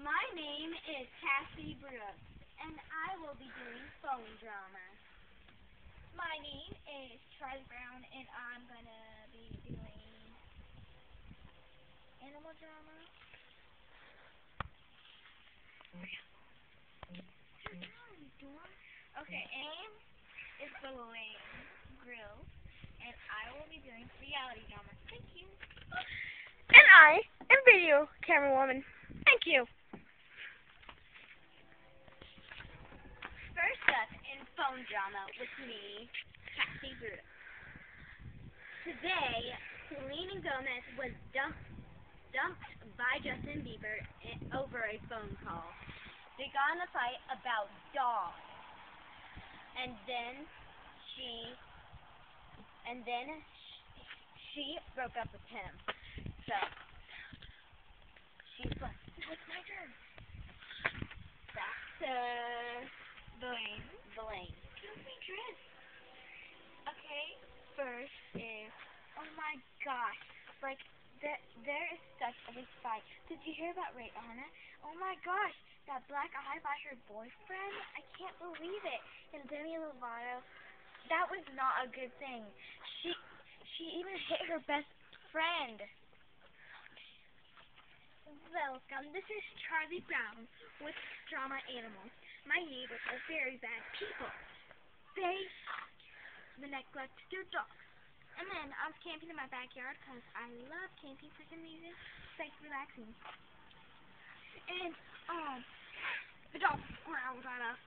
My name is Cassie Brooks, and I will be doing phone drama. My name is Charlie Brown, and I'm gonna be doing animal drama. Okay, and it's the Lane Grill, and I will be doing reality drama. Thank you. And I am Video Camera Woman. Thank you. First up in phone drama with me, Cassie Brooks. Today, Selena Gomez was dumped by Justin Bieber over a phone call. They got in a fight about dogs. And then she broke up with him. So she's like, "No, it's my turn." Back to Blaine. Blaine. Give me dress. Okay, first is, oh my gosh, like, there is such a big fight. Did you hear about Rihanna? Oh my gosh, that black eye by her boyfriend? I can't believe it. And Demi Lovato, that was not a good thing. She even hit her best friend. Welcome, this is Charlie Brown with Drama Animals. My neighbors are very bad people. They neglect their dogs. And then I was camping in my backyard because I love camping for some reason. It's like relaxing. And the dog growled at us.